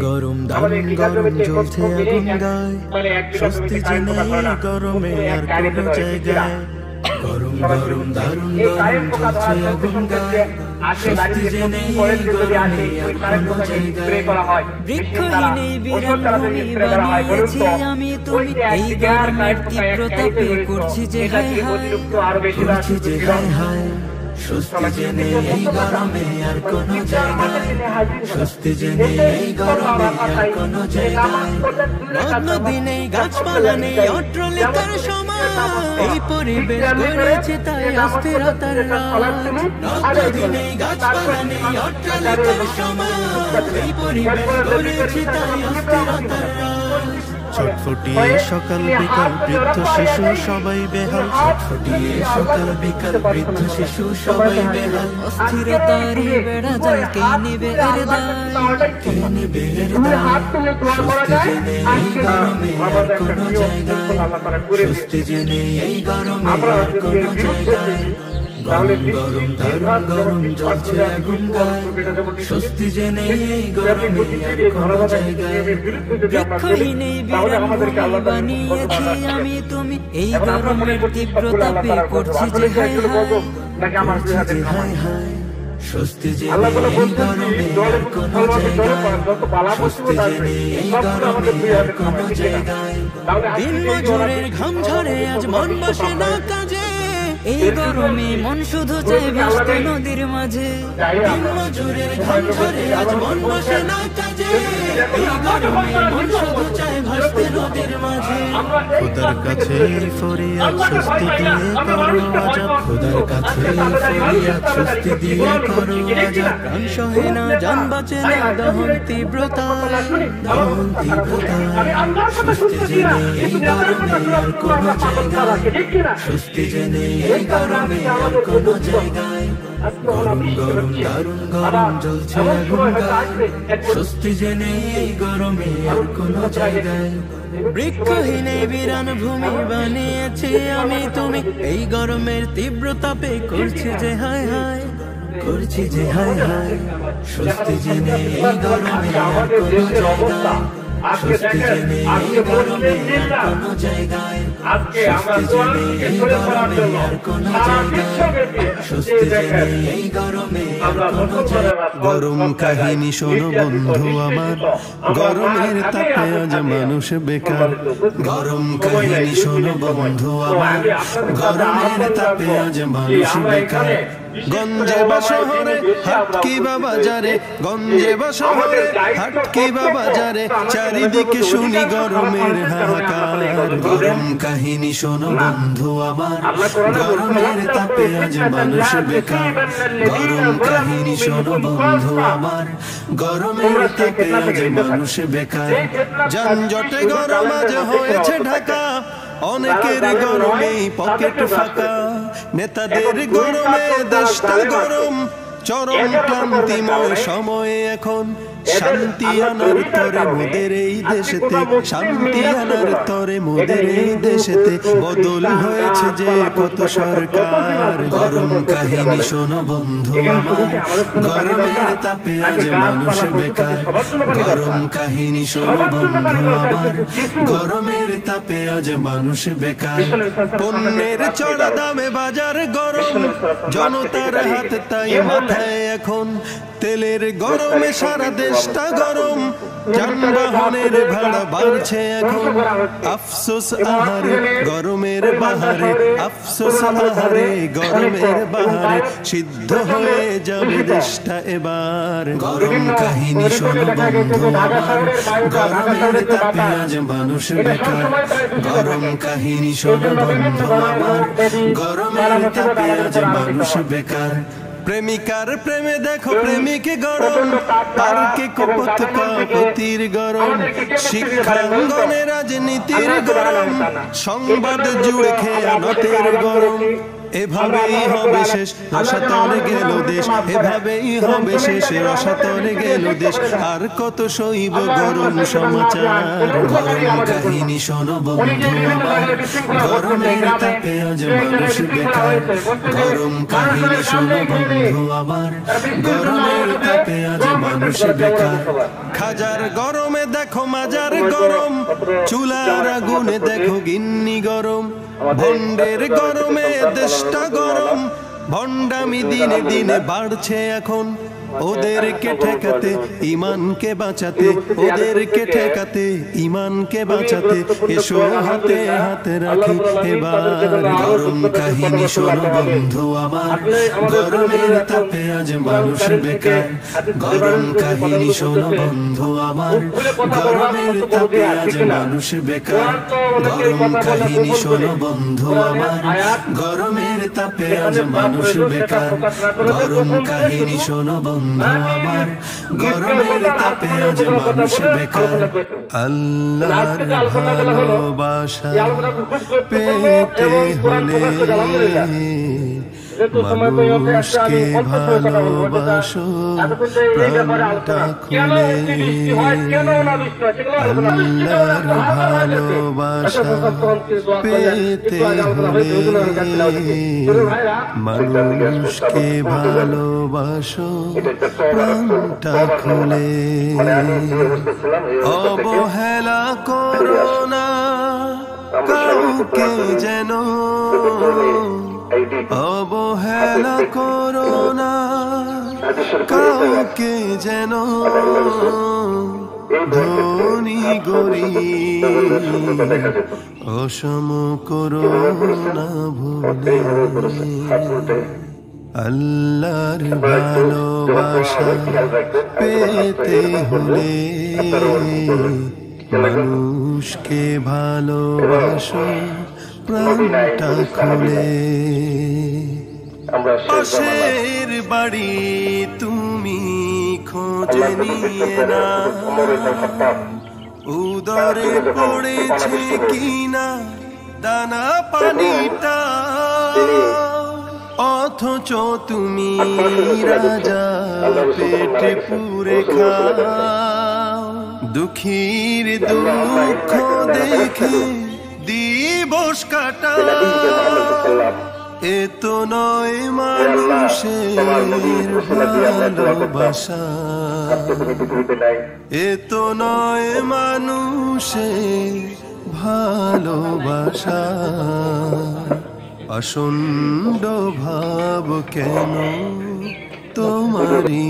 গরম দারুণ গরম জ্বলছে আগুন গায়, স্বস্তি যে নেই গরমে আর কোনো জায়গায়। গরম গরম দারুণ গরম জ্বলছে আগুন গায়, স্বস্তি যে নেই গরমে আর কোনো জায়গায়। বৃক্ষহীন এই বিরান ভূমি বানিয়েছি আমি তুমি, এই গরমের তীব্রতাপে করছি যে হায় হায়, করছি যে হায় হায়। স্বস্তি যে নেই এই গরমে আর কোনো জায়গায়, স্বস্তি যে নেই এই গরমে আর কোনো জায়গায়। নদী নেই গাছপালা নেই অট্টালিকার সমান, এই পরিবেশ গড়েছে তাই অস্থিরতার রাত। নদী নেই গাছপালা নেই অট্টালিকার সমান, এই পরিবেশ গড়েছে তাই অস্থিরতার রাত। ছটফটিয়ে সকাল বিকাল বৃদ্ধ শিশু সবাই বেহাল, ছটফটিয়ে সকাল বিকাল বৃদ্ধ শিশু সবাই বেহাল। অস্থিরতার বেড়া জাল কে নিবে এর দায়, কে নিবে এর দায়। স্বস্তি যে নেই এই গরমে আর কোনো জায়গায়, স্বস্তি যে নেই এই গরমে আর কোনো জায়গায়। গরম গরম দারুণ গরম জ্বলছে আগুন গায়, স্বস্তি যে নেই এই গরমে আর কোনো জায়গায়। বৃক্ষহীন এই বিরান ভূমি বানিয়েছি আমি তুমি, এই গরমের তীব্রতাপে করছি যে হায় হায়, করছি যে হায় হায়। স্বস্তি যে নেই এই গরমে আর কোনো জায়গায়, স্বস্তি যে নেই এই গরমে আর কোনো জায়গায়। দিন মজুরের ঘাম ঝরে আজ মন বসে না কাজে, এই গরমে মন শুধু চায় ভাসতে নদীর মাঝে। দিন মজুরের ঘাম ঝরে আজ মন বসে না কাজে, এই গরমে মন শুধু চায় ভাসতে নদীর মাঝে। খোদার কাছে ফরিয়াদ স্বস্তি দিয়ে করো আজাব, খোদার কাছে ফরিয়াদ স্বস্তি দিয়ে করো আজাব। প্রাণ সহে না জান বাঁচে না দহন তীব্রতায়, দহন তীব্রতায়। স্বস্তি যে নেই এই গরমে আর কোনো জায়গায়, স্বস্তি যে নেই এই গরমে আর কোনো জায়গায়। গরম গরম দারুণ গরম জ্বলছে আগুন গায়, স্বস্তি যে নেই এই গরমে আর কোনো জায়গায়। বৃক্ষহীন এই বিরান ভূমি বানিয়েছি আমি তুমি, এই গরমের তীব্রতাপে করছি যে হায় হায়, করছি যে হায় হায়। স্বস্তি যে নেই এই গরমে আর কোনো জায়গায়, স্বস্তি যে নেই এই গরমে আর কোনো জায়গায়। স্বস্তি যে নেই এই গরমে আর কোনো জায়গায়, স্বস্তি যে নেই এই গরমে আর কোনো জায়গায়। গরম কাহিনী শোনো বন্ধু আমার, গরমের তাপে আজ মানুষ বেকার। গরম কাহিনী শোনো বন্ধু আমার, গরমের তাপে আজ মানুষ বেকার। গঞ্জে বা শহরে হাট কি বা বাজারে, গঞ্জে বা শহরে হাট কি বা বাজারে, চারিদিকে শুনি গরমের হাহাকার। গরম কাহিনী শোনো বন্ধু আমার, গরমের তাপে আজ মানুষ বেকার। গরম কাহিনী শোনো বন্ধু আমার, গরমের তাপে আজ মানুষ বেকার। যানজটে গরম আজ হয়েছে ঢাকা, অনেকের গরমে পকেট ফাঁকা। নেতাদের গরমে দেশটা গরম, চরম ক্লান্তিময় সময়ে এখন শান্তি আনার তরে মোদের এই দেশেতে, শান্তি আনার তরে মোদের এই দেশেতে বদল হয়েছে যে কত সরকার। গরম কাহিনী শোনো বন্ধু আমার, গরমের তাপে আজ মানুষ বেকার। গরম কাহিনী শোনো বন্ধু আমার, গরমের তাপে আজ মানুষ বেকার। পণ্যের চড়া দামে বাজার গরম, জনতার হাত তাই মাথায় এখন। তেলের গরমে সারা দেশটা গরম, যানবাহনের ভাড়া বাড়ছে এখন। আফসোস আহারে গরমের বাহারে, আফসোস আহারে গরমের বাহারে, সিদ্ধ হয়ে যাবে দেশটা এবার। গরম কাহিনী শোনো বন্ধু আমার, গরমের তাপে আজ মানুষ বেকার। গরম কাহিনী শোনো বন্ধু আমার, গরমের তাপে আজ মানুষ বেকার। প্রেমিকার প্রেমে দেখো প্রেমিক গরম, পার্কে কপত কাপতির গরম, শিক্ষাঙ্গনে রাজনীতির গরম, সংবাদ জুড়ে খেয়ানতের গরম। এভাবেই হবে শেষ, রসাতলে গেল দেশ, এভাবেই হবে শেষ, রসাতলে গেল দেশ। আর কত সইব গরম সমাচার। গরম কাহিনী শোনো বন্ধু আমার, গরমের তাপে আজ মানুষ বেকার। গরম কাহিনী শোনো বন্ধু আমার, গরমের তাপে আজ মানুষ বেকার। হাজার গরমে দেখো মাজার গরম, চুলার আগুনে দেখো গিন্নি গরম, ভণ্ডের গরমে দেশটা গরম, ভণ্ডামি দিনে দিনে বাড়ছে এখন। ওদেরকে ঠেকাতে ইমানকে বাঁচাতে, ওদেরকে ঠেকাতে ইমানকে বাঁচাতে, এসো হাতে হাতে রাখি এবার। গরম কাহিনী শোনো বন্ধু আমার, গরমের তাপে আজ মানুষ বেকার। গরম কাহিনী শোনো বন্ধু আমার, গরমের তাপে আজ মানুষ বেকার। গরম কাহিনী শোনো বন্ধু আমার, গরমের তাপে আজ মানুষ বেকার। গরম কাহিনী শোনো বন্ধু আমার, গরমের তাপে আজ মানুষ বেকার। আল্লাহর ভালোবাসা পেতে হলে মানুষকে ভালোবাসো প্রাণটা খুলে। আল্লাহর ভালোবাসা পেতে হলে মানুষকে ভালোবাসো প্রাণটা খুলে। অবহেলা করো না কাউকে যেন, অবহেলা করো না কাউকে যেন, ধনী গরিব অসম করো না ভুলে। আল্লাহর ভালোবাসা পেতে হলে মানুষকে ভালোবাসো প্রাণটা খুলে। পাশের বাড়ি তুমি খোঁজ নিয়ে না, উদরে পড়েছে কিনা দানা পানিটা, অথচ তুমি রাজা পেটে পুরে খাও। দুঃখীর দুঃখ দেখে দিবস কাটা, এত নয় মানুষের ভালোবাসা, এত নয় মানুষের ভালোবাসা। আসন্ন ভাব কেন তোমারি